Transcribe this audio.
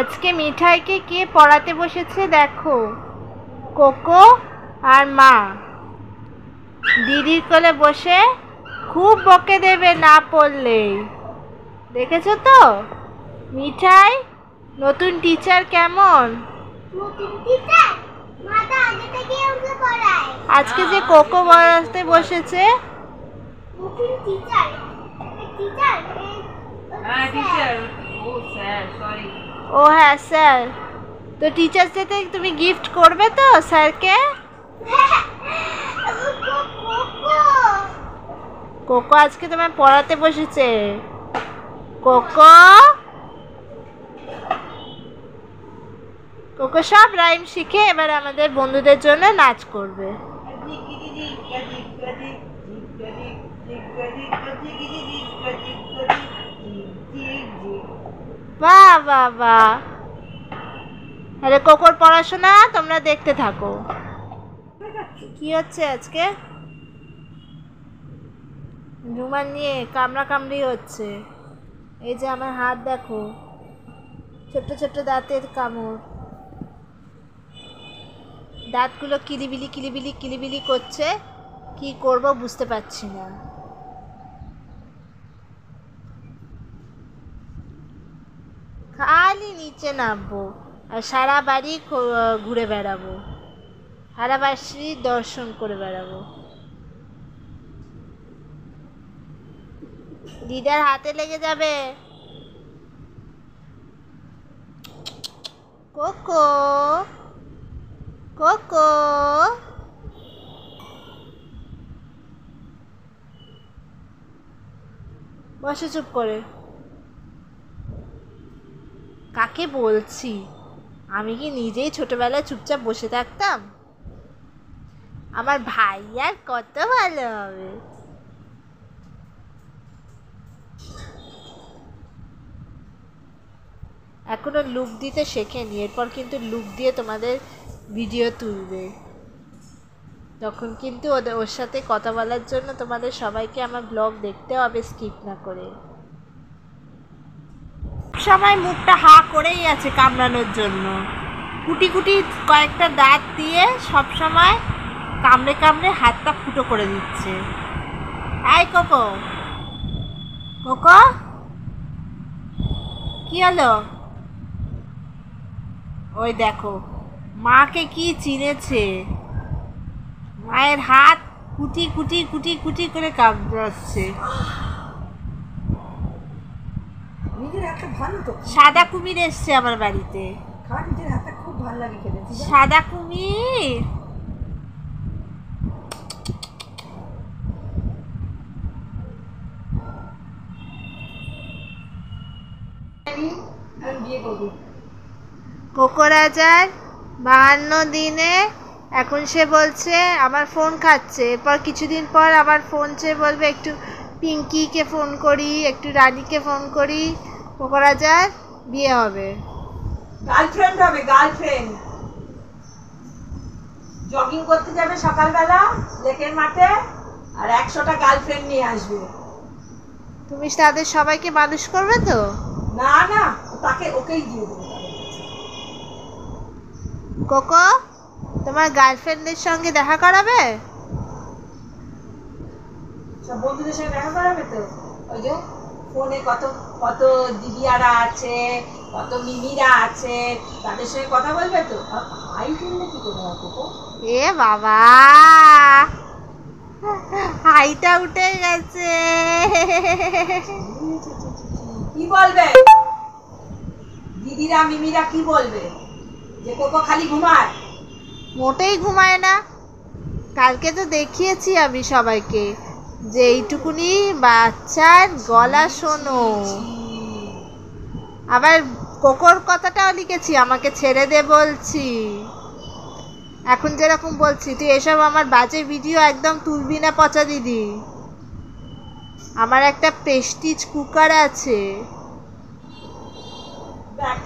আজকে মিঠাইকে কে পড়াতে বসেছে দেখো, কোকো আর মা। দিদির কোলে বসে খুব বকে দেবে না পড়লেই। দেখেছো তো মিঠাই, নতুন টিচার কেমন? আজকে যে কোকো পড়াতে বসেছে। ও হ্যাঁ স্যার, তো টিচার্স ডেতে তুমি গিফট করবে তো স্যারকে? কোকো আজকে তোমায় পড়াতে বসেছে। কোকো কোকো সব রাইম শিখে এবার আমাদের বন্ধুদের জন্য নাচ করবে। বাহ বাহ বাহ। আরে কোকোর পড়াশোনা তোমরা দেখতে থাকো। কি হচ্ছে আজকে? রুমাল নিয়ে কামড়া কামড়ি হচ্ছে। এই যে আমার হাত দেখো, ছোট্ট ছোট্ট দাঁতের কামড়। দাঁতগুলো কিলিবিলি কিলিবিলি কিলিবিলি করছে, কি করব বুঝতে পারছি না। খালি নিচে নামবো আর সারা বাড়ি ঘুরে বেড়াবো, সারা বাড়ি দর্শন করে বেড়াবো। দিদার হাতে লেগে যাবে। কোকো কোকো বসে চুপ করে। কাকে বলছি? আমি কি নিজেই ছোটবেলায় চুপচাপ বসে থাকতাম? আমার ভাই আর কত ভালো হবে। এখনো লুক দিতে শেখেনি, এরপর কিন্তু লুক দিয়ে তোমাদের ভিডিও তুলবে। তখন কিন্তু ওর সাথে কথা বলার জন্য তোমাদের সবাইকে আমার ব্লগ দেখতে হবে স্কিপ না করে। সবাই মুখটা হা করেই আছে কামড়ানোর জন্য, কুটি কুটি কয়েকটা দাঁত দিয়ে সব সময় কামড়ে কামড়ে হাতটা ফুটো করে দিচ্ছে। এই কোকো কোকো, কি হলো? ওই দেখো মাকে কি চিনেছে, মায়ের হাত কুটি কুটি কুটি কুটি করে কামড়াচ্ছে। সাদা কুমির এসছে আমার বাড়িতে। সাদা কুমির। কোকো রাজার 52 দিনে এখন সে বলছে আমার ফোন খাচ্ছে। এরপর কিছুদিন পর আবার ফোন চেয়ে বলবে একটু পিঙ্কিকে ফোন করি, একটু রানীকে ফোন করি। কোকো রাজার বিয়ে হবে, গার্লফ্রেন্ড হবে, গার্লফ্রেন্ড। জগিং করতে যাবে সকালবেলা লেকের মাঠে, আর 100টা গার্লফ্রেন্ড নিয়ে আসবে। তুমি তাদের সবাইকে মানুষ করবে তো? না না, তাকে ওকেই দিয়ে দেবে। কোকো তোমার গার্লফ্রেন্ডের সঙ্গে দেখা করাবে? সব বন্ধুদের সঙ্গে দেখা করাবে তো। ওই যে ফোনে কত কত দিদিয়ারা আছে, কত মিমিরা আছে, তাদের সঙ্গে কথা বলবে তো। হাই তুললে কি করে হবে কোকো? এ বাবা, হাইটা উঠে গেছে। কি বলবে দিদিরা মিমিরা? কি বলবে যে কোকো খালি ঘুমায়? মোটেই ঘুমায় না। কালকে তো দেখিয়েছি আমি সবাইকে যে এইটুকুনি বাচ্চার গলা শোনো। আবার কোকোর কথাটাও লিখেছি, আমাকে ছেড়ে দে বলছি। এখন যেরকম বলছি, তুই এসব আমার বাজে ভিডিও একদম তুলবি না পচা দিদি। আমার একটা প্রেস্টিজ কুকার আছে। দেখ